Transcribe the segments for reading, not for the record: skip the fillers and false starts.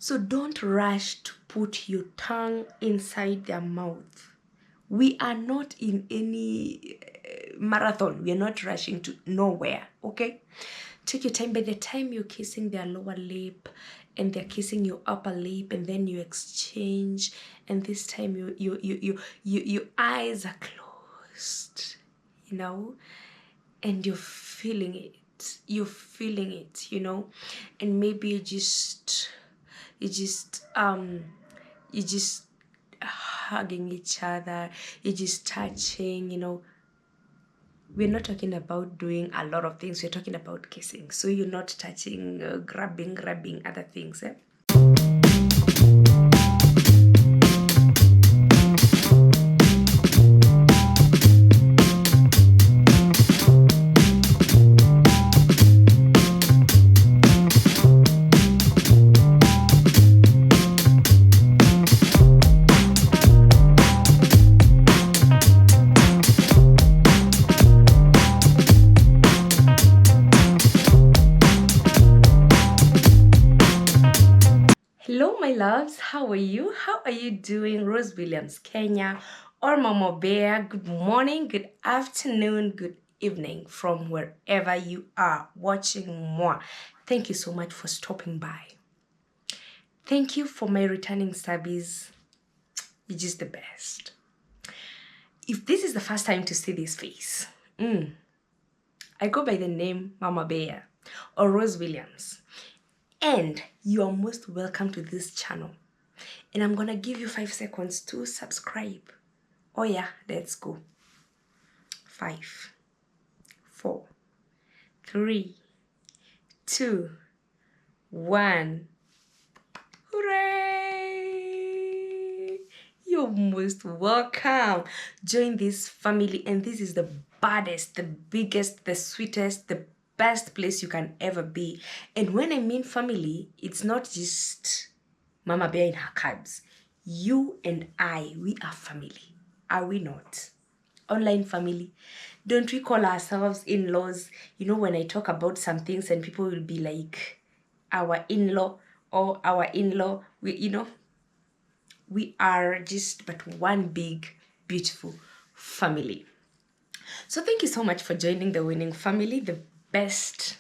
So don't rush to put your tongue inside their mouth. We are not in any marathon. We are not rushing to nowhere, okay? Take your time. By the time you're kissing their lower lip and they're kissing your upper lip, and then you exchange, and this time your eyes are closed, you know, and you're feeling it. You're feeling it, you know, and maybe you just hugging each other, you're just touching, you know. We're not talking about doing a lot of things. We're talking about kissing. So you're not touching, grabbing other things. Hello, my loves. How are you? How are you doing? Rose Williams, Kenya, or Mama Bear. Good morning, good afternoon, good evening from wherever you are watching more. Thank you so much for stopping by. Thank you for my returning subbies. You're just the best. If this is the first time to see this face, I go by the name Mama Bear or Rose Williams. And you are most welcome to this channel. And I'm gonna give you 5 seconds to subscribe. Oh yeah, let's go. 5, 4, 3, 2, 1. Hooray! You're most welcome. Join this family, and this is the baddest, the biggest, the sweetest, the best place you can ever be. And when I mean family, it's not just Mama Bear in her cubs. You and I, we are family. Are we not? Online family. Don't we call ourselves in-laws? You know, when I talk about some things and people will be like, our in-law or our in-law, we are just but one big, beautiful family. So thank you so much for joining the winning family, the best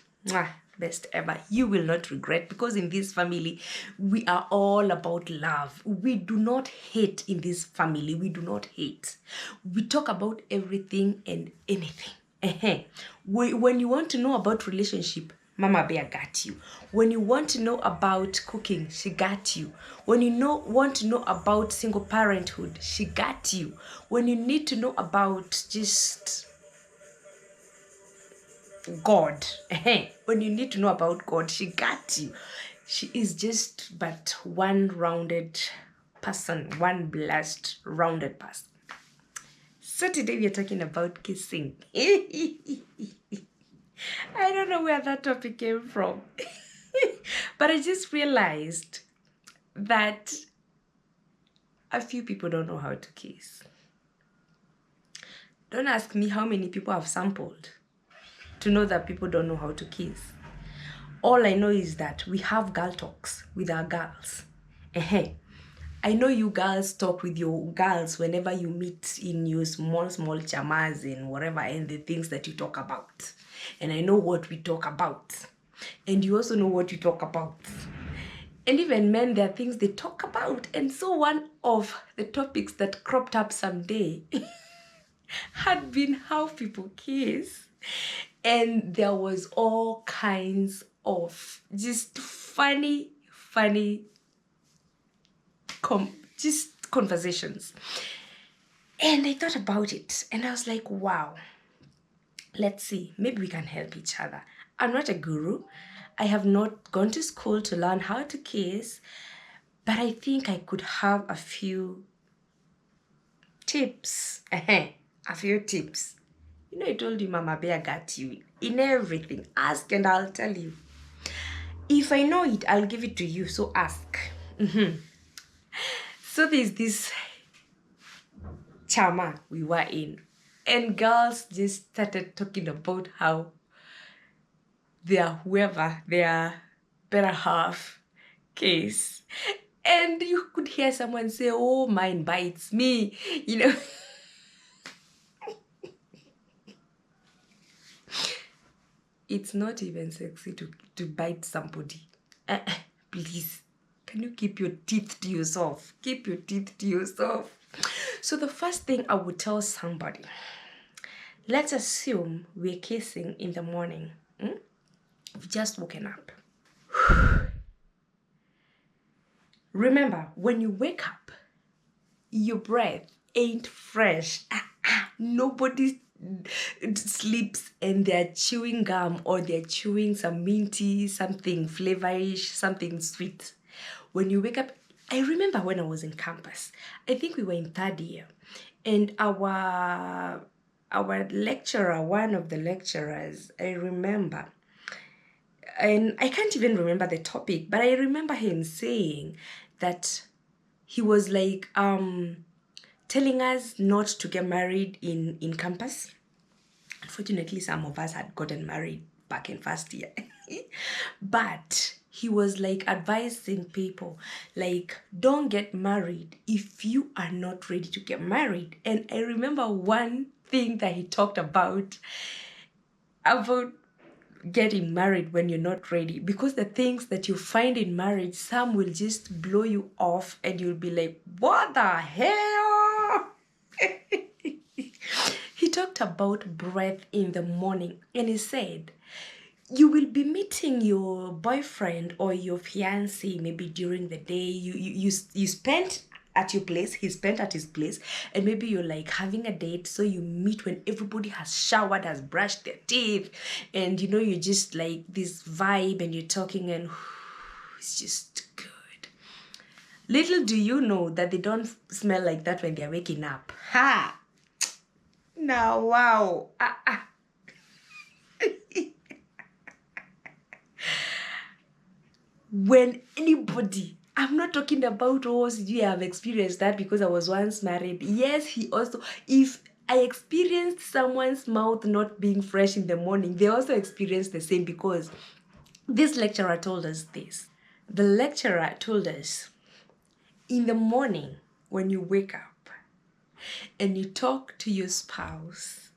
ever. You will not regret, because in this family, we are all about love. We do not hate in this family. We do not hate. We talk about everything and anything. When you want to know about relationship, Mama Bear got you. When you want to know about cooking, she got you. When you want to know about single parenthood, she got you. When you need to know about just God, when you need to know about God, she got you. She is just but one rounded person, one blessed rounded person. So today we are talking about kissing. I don't know where that topic came from. But I just realized that a few people don't know how to kiss. Don't ask me how many people have sampled to know that people don't know how to kiss. All I know is that we have girl talks with our girls. I know you girls talk with your girls whenever you meet in your small chamas and whatever, and the things that you talk about. And I know what we talk about. And you also know what you talk about. And even men, there are things they talk about. And so one of the topics that cropped up someday had been how people kiss. And there was all kinds of just funny just conversations. And I thought about it, and I was like, wow, let's see, maybe we can help each other. I'm not a guru. I have not gone to school to learn how to kiss, but I think I could have a few tips. A few tips. You know, I told you Mama Bear got you in everything. Ask and I'll tell you. If I know it, I'll give it to you. So ask. So there's this chama we were in, and girls just started talking about how their better half case. And you could hear someone say, oh, mine bites me, you know. It's not even sexy to bite somebody. Please, can you keep your teeth to yourself? Keep your teeth to yourself. So the first thing I would tell somebody, let's assume we're kissing in the morning. We've just woken up. Remember, when you wake up, your breath ain't fresh. Nobody sleeps and they're chewing gum or they're chewing some minty, something flavorish, something sweet. When you wake up, I remember when I was in campus, I think we were in third year, and our lecturer, one of the lecturers, I remember, and I can't even remember the topic, but I remember him saying that he was like telling us not to get married in campus. Unfortunately, some of us had gotten married back in first year. But he was like advising people, like, don't get married if you are not ready to get married. And I remember one thing that he talked about getting married when you're not ready, because the things that you find in marriage, some will just blow you off and you'll be like, what the hell? He talked about breath in the morning, and he said you will be meeting your boyfriend or your fiancé maybe during the day. You spent at your place, he spent at his place, and maybe you're like having a date, so you meet when everybody has showered, has brushed their teeth, and you know, you're just like this vibe and you're talking, and it's just good. Little do you know that they don't smell like that when they're waking up. Ha! Now, wow. When anybody, I'm not talking about, oh, you have experienced that because I was once married. Yes, he also, if I experienced someone's mouth not being fresh in the morning, they also experienced the same, because this lecturer told us this. The lecturer told us, in the morning when you wake up and you talk to your spouse,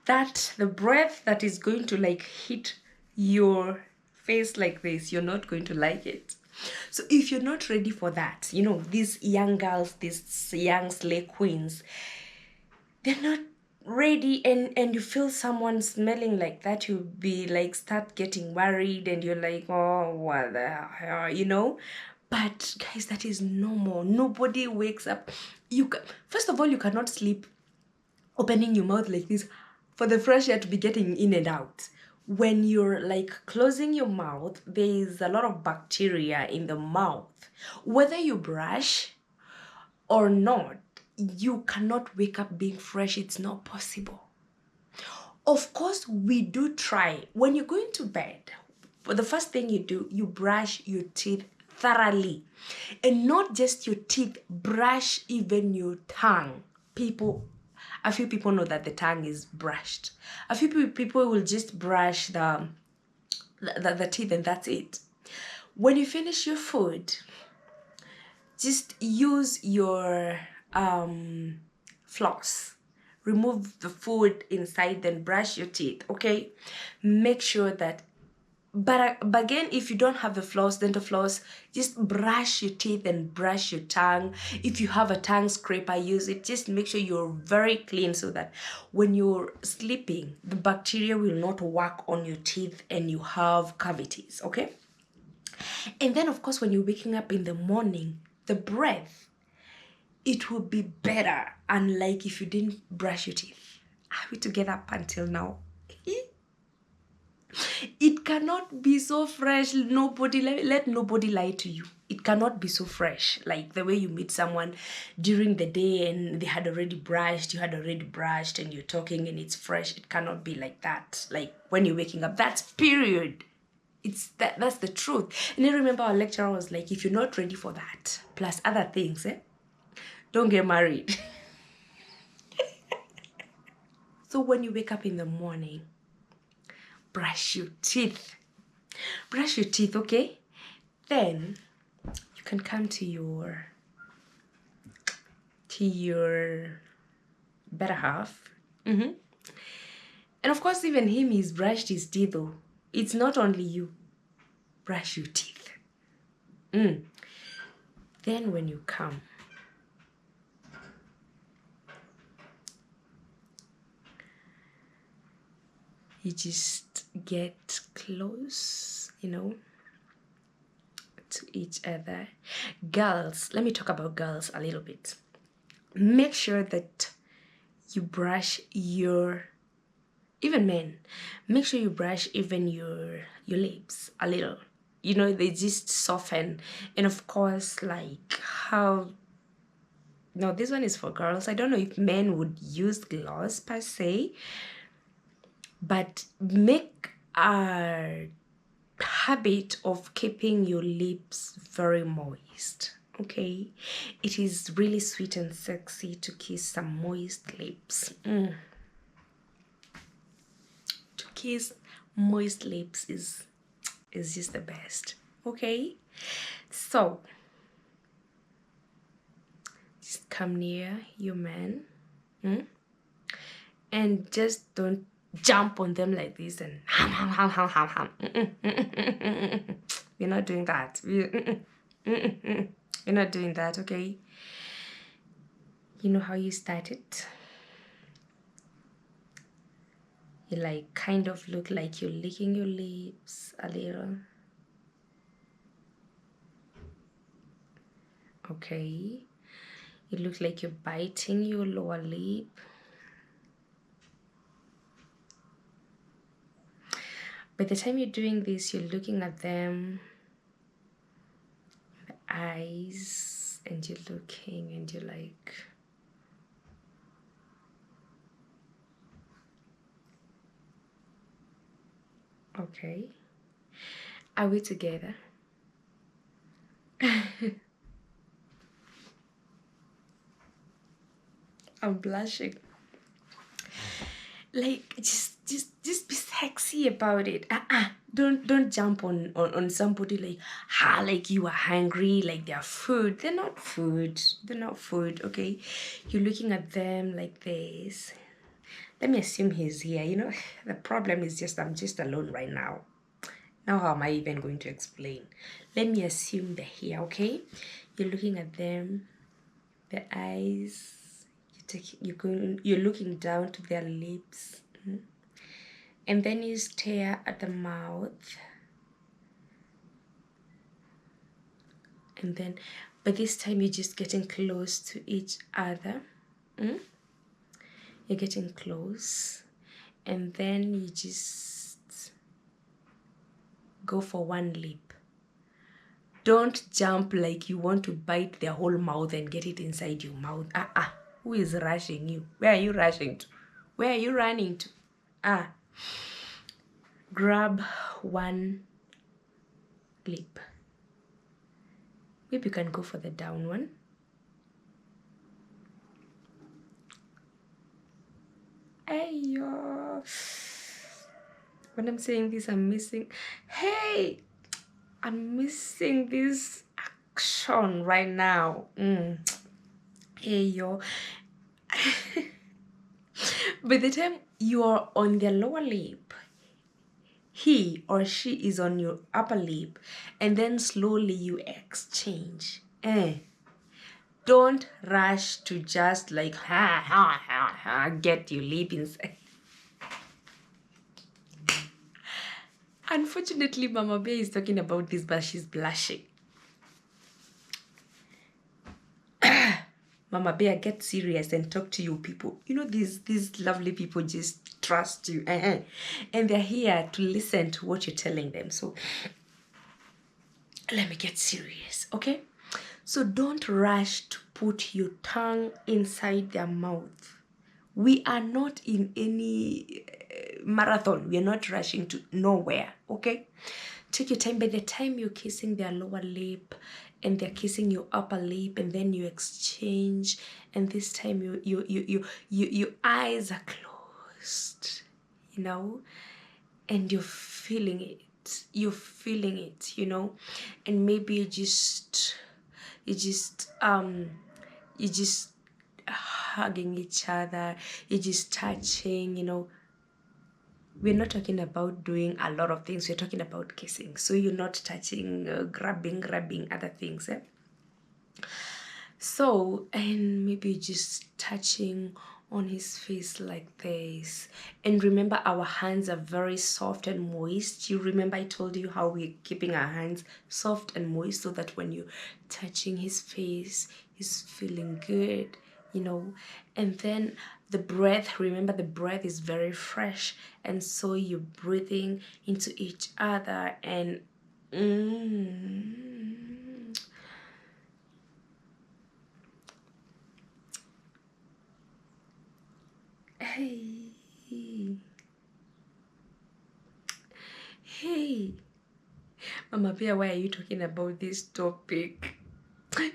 that the breath that is going to like hit your face like this, you're not going to like it. So if you're not ready for that, you know, these young girls, these young slay queens, they're not ready, and you feel someone smelling like that, you'll be like, start getting worried, and you're like, oh, what the hell, you know. But guys, that is normal. Nobody wakes up. First of all, you cannot sleep opening your mouth like this for the fresh air to be getting in and out. When you're like closing your mouth, there is a lot of bacteria in the mouth. Whether you brush or not, you cannot wake up being fresh. It's not possible. Of course, we do try. When you're going to bed, the first thing you do, you brush your teeth thoroughly. And not just your teeth, brush even your tongue. A few people know that the tongue is brushed. A few people will just brush the teeth, and that's it. When you finish your food, just use your floss. Remove the food inside, then brush your teeth, okay? Make sure that, but again, if you don't have the floss, then the floss, just brush your teeth and brush your tongue. If you have a tongue scraper, use it. Just make sure you're very clean, so that when you're sleeping, the bacteria will not work on your teeth and you have cavities, okay? And then, of course, when you're waking up in the morning, the breath, it will be better, unlike if you didn't brush your teeth. Are we together up until now? It cannot be so fresh. Let nobody lie to you. It cannot be so fresh, like the way you meet someone during the day and they had already brushed, you had already brushed, and you're talking and it's fresh. It cannot be like that. Like when you're waking up, that's period. That's the truth. And I remember our lecturer was like, if you're not ready for that, plus other things, don't get married. So when you wake up in the morning, brush your teeth. Brush your teeth, okay? Then you can come to your better half. And of course, even him, he's brushed his teeth though. It's not only you. Brush your teeth. Then when you come, you just get close, to each other. Girls, let me talk about girls a little bit. Make sure that you brush even men, make sure you brush even your lips a little. They just soften. And of course, like how, no, this one is for girls. I don't know if men would use gloss per se, but make a habit of keeping your lips very moist. Okay, it is really sweet and sexy to kiss some moist lips. To kiss moist lips is just the best. Okay, so just come near your man, and just don't jump on them like this and ham. We're not doing that. We're not doing that, okay? You know how you started? You like kind of look like you're licking your lips a little. Okay. It looks like you're biting your lower lip. By the time you're doing this, you're looking at them, the eyes, and you're looking and you're like, okay, are we together? I'm blushing. Like, just be sexy about it. Don't jump on somebody like you are hungry, like they're food. They're not food. Okay, you're looking at them like this. Let me assume he's here. The problem is just I'm just alone right now. Now how am I even going to explain? Let me assume they're here. Okay, you're looking at them, the eyes. You're looking down to their lips, and then you stare at the mouth, and then by this time you're just getting close to each other. You're getting close, and then you just go for one lip. Don't jump like you want to bite their whole mouth and get it inside your mouth. Who is rushing you? Where are you rushing to? Where are you running to? Grab one lip. Maybe you can go for the down one. Ayo. When I'm saying this, I'm missing this action right now. Ayo. By the time you are on their lower lip, he or she is on your upper lip, and then slowly you exchange. Don't rush to just like get your lip inside. Unfortunately, Mama Bear is talking about this, but she's blushing. Mama Bear, get serious and talk to you people. These lovely people just trust you. And they're here to listen to what you're telling them. So let me get serious, okay? So don't rush to put your tongue inside their mouth. We are not in any marathon. We are not rushing to nowhere, okay? Take your time. By the time you're kissing their lower lip and they're kissing your upper lip, and then you exchange, and this time your eyes are closed, and you're feeling it, and maybe you just you just hugging each other, you're just touching, you know. We're not talking about doing a lot of things, we're talking about kissing. So you're not touching, grabbing other things, eh? So, and maybe just touching on his face like this. And remember, our hands are very soft and moist. You remember I told you how we're keeping our hands soft and moist so that when you're touching his face, he's feeling good, you know. And then the breath, remember the breath is very fresh, and so you're breathing into each other and hey, hey, Mama Pia, why are you talking about this topic?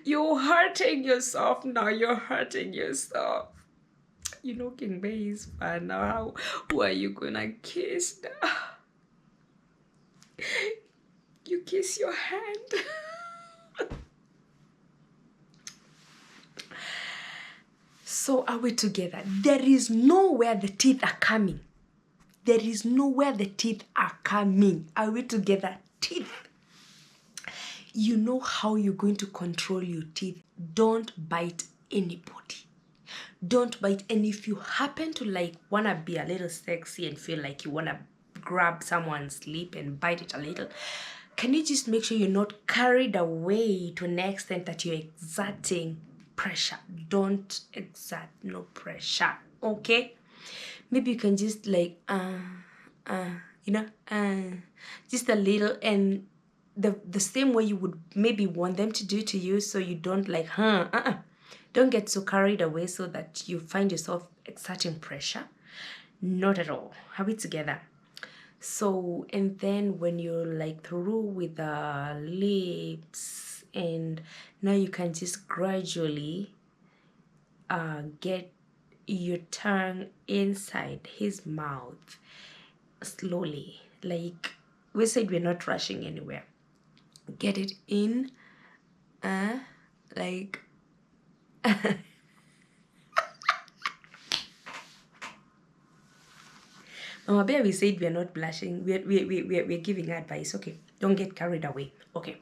You're hurting yourself now. You're hurting yourself. You know King Bay is fun now. Who are you gonna kiss now? You kiss your hand. So are we together? There is nowhere the teeth are coming. There is nowhere the teeth are coming. Are we together? Teeth. You know how you're going to control your teeth. Don't bite anybody. Don't bite. And if you happen to like wanna be a little sexy and feel like you wanna grab someone's lip and bite it a little, can you just make sure you're not carried away to an extent that you're exerting pressure? Don't exert no pressure, okay? Maybe you can just like you know, just a little, and the same way you would maybe want them to do to you, so you don't like don't get so carried away so that you find yourself exerting pressure. Not at all. Have it together. So, and then when you're like through with the lips, and now you can just gradually get your tongue inside his mouth slowly. Like we said, we're not rushing anywhere. Get it in, like Mama Bear, we said we're not blushing. We're giving advice. Okay, don't get carried away. Okay.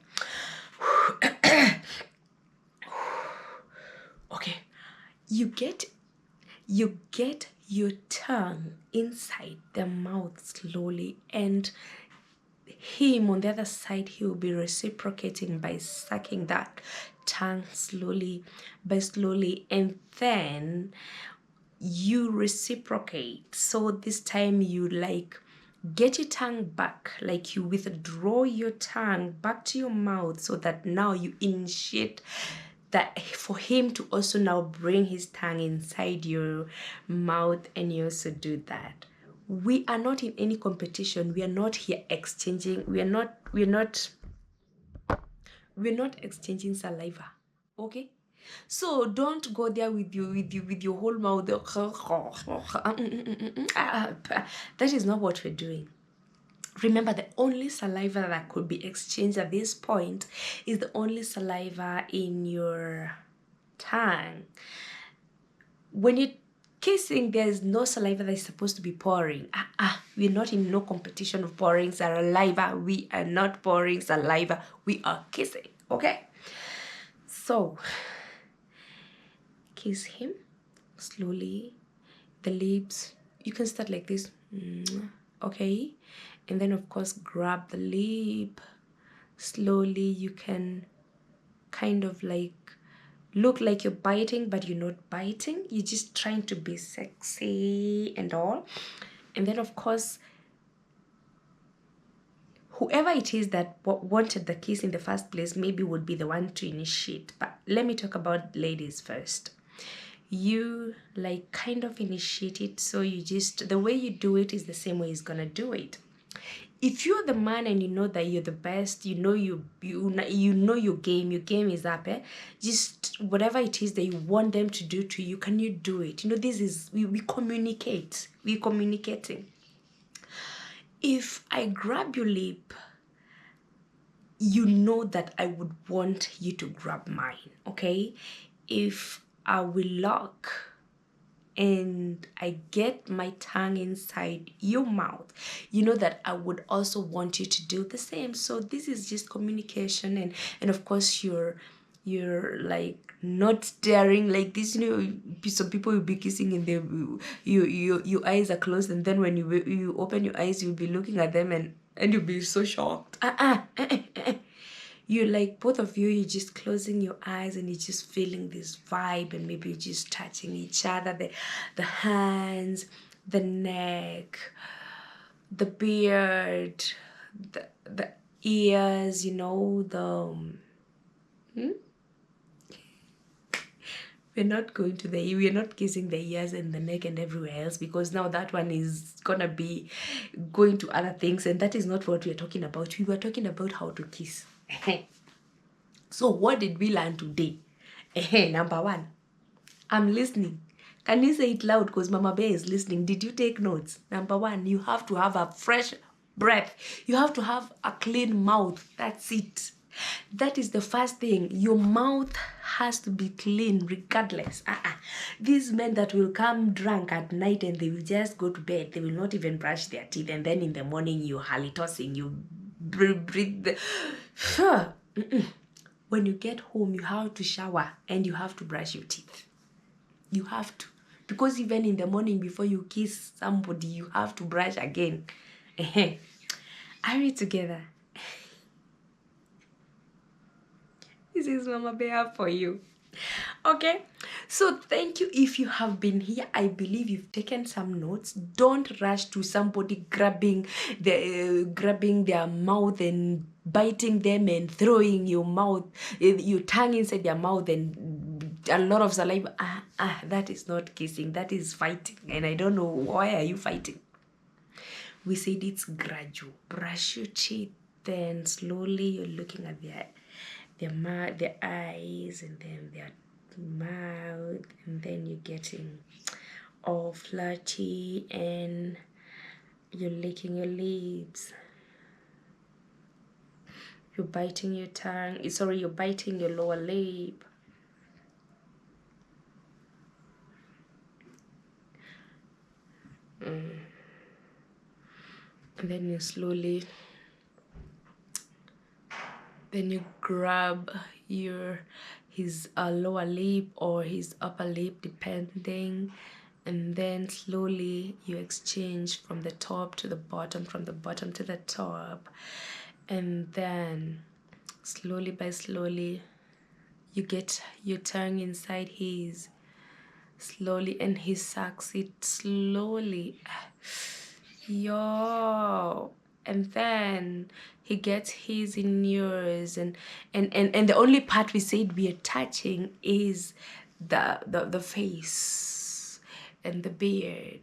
Okay. You get your tongue inside the mouth slowly, and him on the other side, he will be reciprocating by sucking that tongue slowly by slowly, and then you reciprocate. So this time you like get your tongue back, like you withdraw your tongue back to your mouth, so that now you initiate that for him to also now bring his tongue inside your mouth, and you also do that. We are not in any competition. We are not here exchanging. We're not exchanging saliva. Okay? So don't go there with your whole mouth. That is not what we're doing. Remember, the only saliva that could be exchanged at this point is the only saliva in your tongue. When you're kissing, there's no saliva that is supposed to be pouring. We're not in no competition of pouring saliva. We are not pouring saliva. We are kissing, okay? So, kiss him slowly. The lips, you can start like this, okay? And then of course grab the lip slowly. You can kind of like look like you're biting, but you're not biting. You're just trying to be sexy and all. And then of course, whoever it is that wanted the kiss in the first place maybe would be the one to initiate. But let me talk about ladies first. You like kind of initiate it, so you just, the way you do it is the same way he's gonna do it. If you're the man and you know that you're the best, you know know your game is up, just whatever it is that you want them to do to you, can you do it? You know, this is, we communicate. We're communicating. If I grab your lip you know that I would want you to grab mine, okay? If I will lock and I get my tongue inside your mouth, you know that I would also want you to do the same. So this is just communication, and of course you're like not staring like this, you know. Some people will be kissing and they your eyes are closed, and then when you open your eyes, you'll be looking at them and you'll be so shocked. You like, both of you're just closing your eyes and you're just feeling this vibe, and maybe you're just touching each other, the hands, the neck, the beard, the ears, you know, we're not kissing the ears and the neck and everywhere else, because now that one is gonna be going to other things, and that is not what we're talking about. We were talking about how to kiss. So what did we learn today? Number one, I'm listening. Can you say it loud? Because Mama Bear is listening. Did you take notes? Number one, you have to have a fresh breath. You have to have a clean mouth. That's it. That is the first thing. Your mouth has to be clean regardless. These men that will come drunk at night and they will just go to bed, they will not even brush their teeth, and then in the morning you halitossing, you breathe the... When you get home, you have to shower and you have to brush your teeth. You have to. Because even in the morning before you kiss somebody, you have to brush again. Are we together? This is Mama Bear for you. Okay, so thank you if you have been here. I believe you've taken some notes. Don't rush to somebody grabbing their mouth and biting them and throwing your tongue inside their mouth and a lot of saliva. That is not kissing, that is fighting, and I don't know why are you fighting. We said it's gradual. Brush your teeth, then slowly you're looking at their eyes, and then their mouth, and then you're getting all flirty and you're licking your lips, you're biting your tongue, you're biting your lower lip, and then you slowly grab his lower lip or his upper lip, depending, and then slowly you exchange from the top to the bottom, from the bottom to the top, and then slowly by slowly you get your tongue inside his, slowly, and he sucks it slowly. Yo, and then he gets his in yours, and the only part we said we are touching is the face and the beard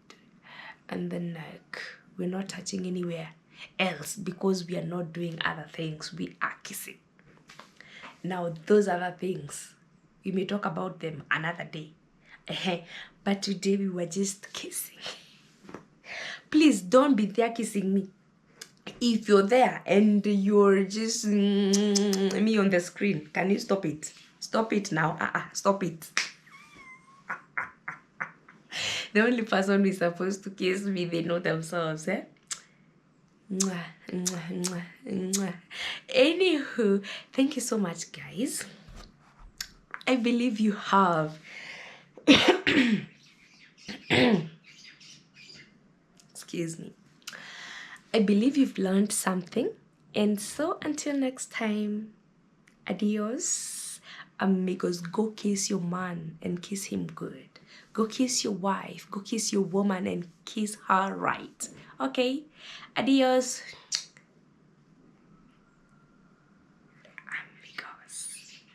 and the neck. We're not touching anywhere else because we are not doing other things. We are kissing. Now those other things, we may talk about them another day. But today we were just kissing. Please don't be there kissing me. If you're there and you're just me on the screen, can you stop it? Stop it now. Stop it. The only person who's supposed to kiss me, they know themselves, eh? Anywho, thank you so much, guys. I believe you have excuse me. I believe you've learned something. And so until next time, adios, amigos. Go kiss your man and kiss him good. Go kiss your wife. Go kiss your woman and kiss her right. Okay? Adios.